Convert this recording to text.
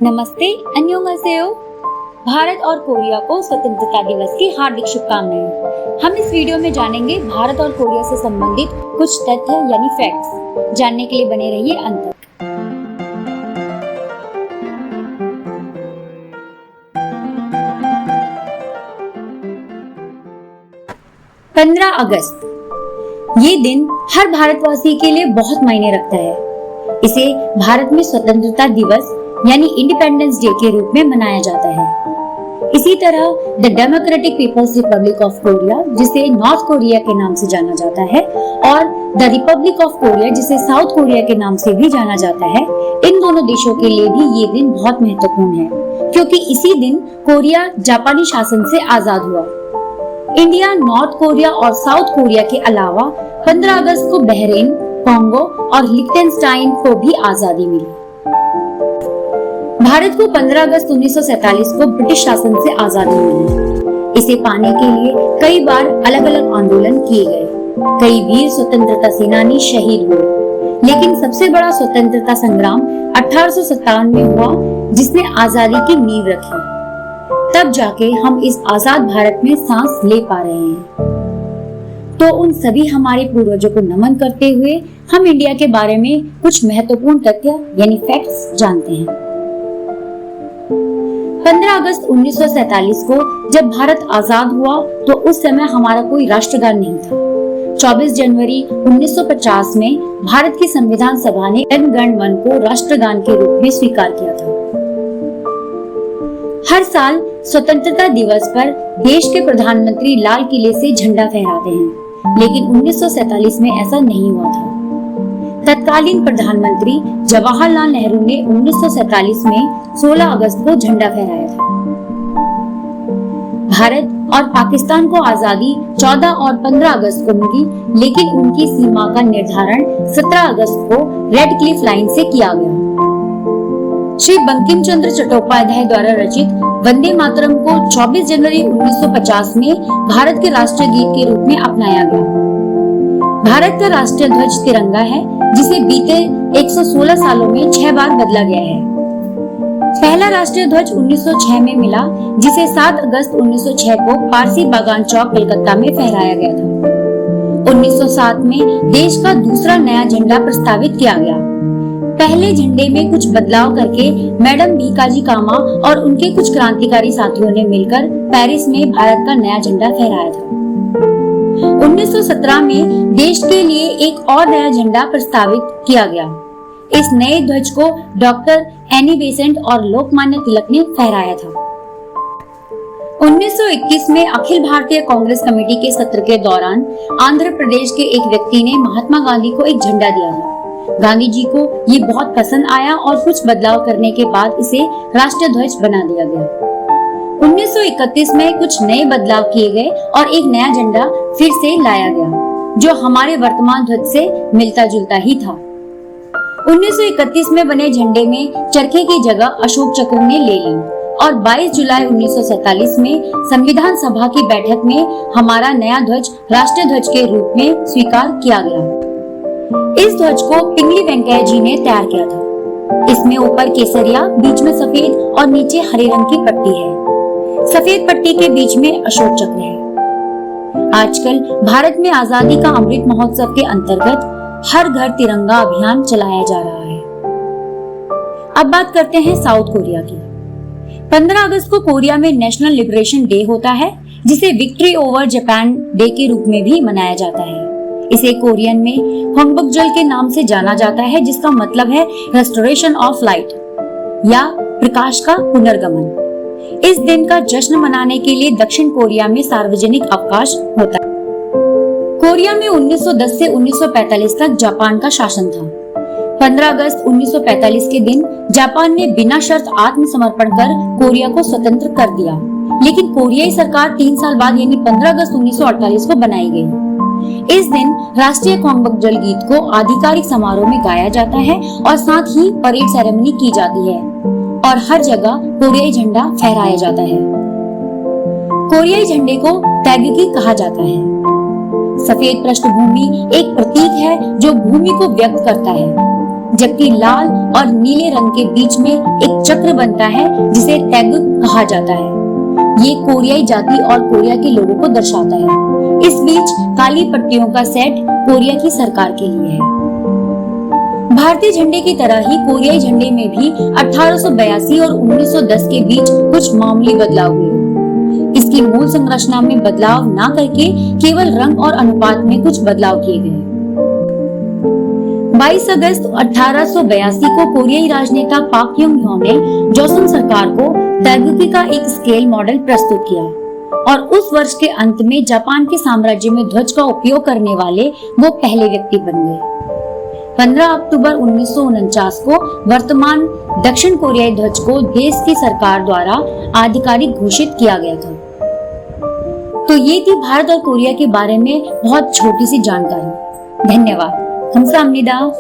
नमस्ते, अन्योंहासेयो। भारत और कोरिया को स्वतंत्रता दिवस की हार्दिक शुभकामनाएं। हम इस वीडियो में जानेंगे भारत और कोरिया से संबंधित कुछ तथ्य यानी फैक्ट्स। जानने के लिए बने रहिए अंत तक। 15 अगस्त ये दिन हर भारतवासी के लिए बहुत मायने रखता है। इसे भारत में स्वतंत्रता दिवस यानी इंडिपेंडेंस डे के रूप में मनाया जाता है। इसी तरह the Democratic People's Republic of Korea, जिसे नॉर्थ कोरिया के नाम से जाना जाता है, और द रिपब्लिक ऑफ कोरिया, जिसे साउथ कोरिया के नाम से भी जाना जाता है, इन दोनों देशों के लिए भी ये दिन बहुत महत्वपूर्ण है, क्योंकि इसी दिन कोरिया जापानी शासन से आजाद हुआ। इंडिया, नॉर्थ कोरिया और साउथ कोरिया के अलावा 15 अगस्त को बहरीन, कांगो और लिechtenstein को भी आजादी मिली। भारत को 15 अगस्त 1947 को ब्रिटिश शासन से आजादी मिली। इसे पाने के लिए कई बार अलग अलग आंदोलन किए गए। कई वीर स्वतंत्रता सेनानी शहीद हुए, लेकिन सबसे बड़ा स्वतंत्रता संग्राम 1857 में हुआ, जिसने आजादी की नींव रखी। तब जाके हम इस आजाद भारत में सांस ले पा रहे हैं। तो उन सभी हमारे पूर्वजों को नमन करते हुए हम इंडिया के बारे में कुछ महत्वपूर्ण तथ्य यानी फैक्ट्स जानते हैं। 15 अगस्त 1947 को जब भारत आजाद हुआ तो उस समय हमारा कोई राष्ट्रगान नहीं था। 24 जनवरी 1950 में भारत की संविधान सभा ने जन गण मन को राष्ट्रगान के रूप में स्वीकार किया था। हर साल स्वतंत्रता दिवस पर देश के प्रधानमंत्री लाल किले से झंडा फहराते हैं, लेकिन 1947 में ऐसा नहीं हुआ था। तत्कालीन प्रधानमंत्री जवाहरलाल नेहरू ने 1947 में 16 अगस्त को झंडा फहराया था। भारत और पाकिस्तान को आजादी 14 और 15 अगस्त को मिली, लेकिन उनकी सीमा का निर्धारण 17 अगस्त को रेड क्लिफ लाइन से किया गया। श्री बंकिम चंद्र चट्टोपाध्याय द्वारा रचित वंदे मातरम को 24 जनवरी 1950 में भारत के राष्ट्रीय गीत के रूप में अपनाया गया। भारत का राष्ट्रीय ध्वज तिरंगा है, जिसे बीते 116 सालों में 6 बार बदला गया है। पहला राष्ट्रीय ध्वज 1906 में मिला, जिसे 7 अगस्त 1906 को पारसी बागान चौक कलकत्ता में फहराया गया था। 1907 में देश का दूसरा नया झंडा प्रस्तावित किया गया। पहले झंडे में कुछ बदलाव करके मैडम भीकाजी कामा और उनके कुछ क्रांतिकारी साथियों ने मिलकर पेरिस में भारत का नया झंडा फहराया था। 1917 में देश के लिए एक और नया झंडा प्रस्तावित किया गया। इस नए ध्वज को डॉक्टर एनी बेसेंट और लोकमान्य तिलक ने फहराया था। 1921 में अखिल भारतीय कांग्रेस कमेटी के सत्र के दौरान आंध्र प्रदेश के एक व्यक्ति ने महात्मा गांधी को एक झंडा दिया था। गांधी जी को ये बहुत पसंद आया और कुछ बदलाव करने के बाद इसे राष्ट्रीय ध्वज बना दिया गया। 1931 में कुछ नए बदलाव किए गए और एक नया झंडा फिर से लाया गया, जो हमारे वर्तमान ध्वज से मिलता जुलता ही था। 1931 में बने झंडे में चरखे की जगह अशोक चक्र ने ले ली और 22 जुलाई 1947 में संविधान सभा की बैठक में हमारा नया ध्वज राष्ट्रीय ध्वज के रूप में स्वीकार किया गया। इस ध्वज को पिंगली वेंकैया जी ने तैयार किया था। इसमें ऊपर केसरिया, बीच में सफेद और नीचे हरे रंग की पट्टी है। सफेद पट्टी के बीच में अशोक चक्र है। आजकल भारत में आजादी का अमृत महोत्सव के अंतर्गत हर घर तिरंगा अभियान चलाया जा रहा है। अब बात करते हैं साउथ कोरिया की। 15 अगस्त को कोरिया में नेशनल लिबरेशन डे होता है, जिसे विक्ट्री ओवर जापान डे के रूप में भी मनाया जाता है। इसे कोरियन में हॉन्गबुकजल के नाम से जाना जाता है, जिसका मतलब है रेस्टोरेशन ऑफ लाइट या प्रकाश का पुनर्गमन। इस दिन का जश्न मनाने के लिए दक्षिण कोरिया में सार्वजनिक अवकाश होता है। कोरिया में 1910 से 1945 तक जापान का शासन था। 15 अगस्त 1945 के दिन जापान ने बिना शर्त आत्मसमर्पण कर कोरिया को स्वतंत्र कर दिया, लेकिन कोरियाई सरकार 3 साल बाद यानी 15 अगस्त 1948 को बनाई गई। इस दिन राष्ट्रीय हॉन्गबुकजल गीत को आधिकारिक समारोह में गाया जाता है और साथ ही परेड सेरेमनी की जाती है और हर जगह कोरियाई झंडा फहराया जाता है। कोरियाई झंडे को तैगकी कहा जाता है। सफेद पृष्ठभूमि एक प्रतीक है जो भूमि को व्यक्त करता है। जबकि लाल और नीले रंग के बीच में एक चक्र बनता है जिसे टैगुक कहा जाता है। ये कोरियाई जाति और कोरिया के लोगों को दर्शाता है। इस बीच काली पट्टियों का सेट कोरिया की सरकार के लिए है। भारतीय झंडे की तरह ही कोरियाई झंडे में भी 1882 और 1910 के बीच कुछ मामूली बदलाव हुए। इसकी मूल संरचना में बदलाव न करके केवल रंग और अनुपात में कुछ बदलाव किए गए। 22 अगस्त 1882 को कोरियाई राजनेता पाक युंग-हयो ने जोसेon सरकार को टैगुकी का एक स्केल मॉडल प्रस्तुत किया और उस वर्ष के अंत में जापान के साम्राज्य में ध्वज का उपयोग करने वाले वो पहले व्यक्ति बन गए। 15 अक्टूबर 1949 को वर्तमान दक्षिण कोरियाई ध्वज को देश की सरकार द्वारा आधिकारिक घोषित किया गया था। तो ये थी भारत और कोरिया के बारे में बहुत छोटी सी जानकारी। धन्यवाद। 감사합니다।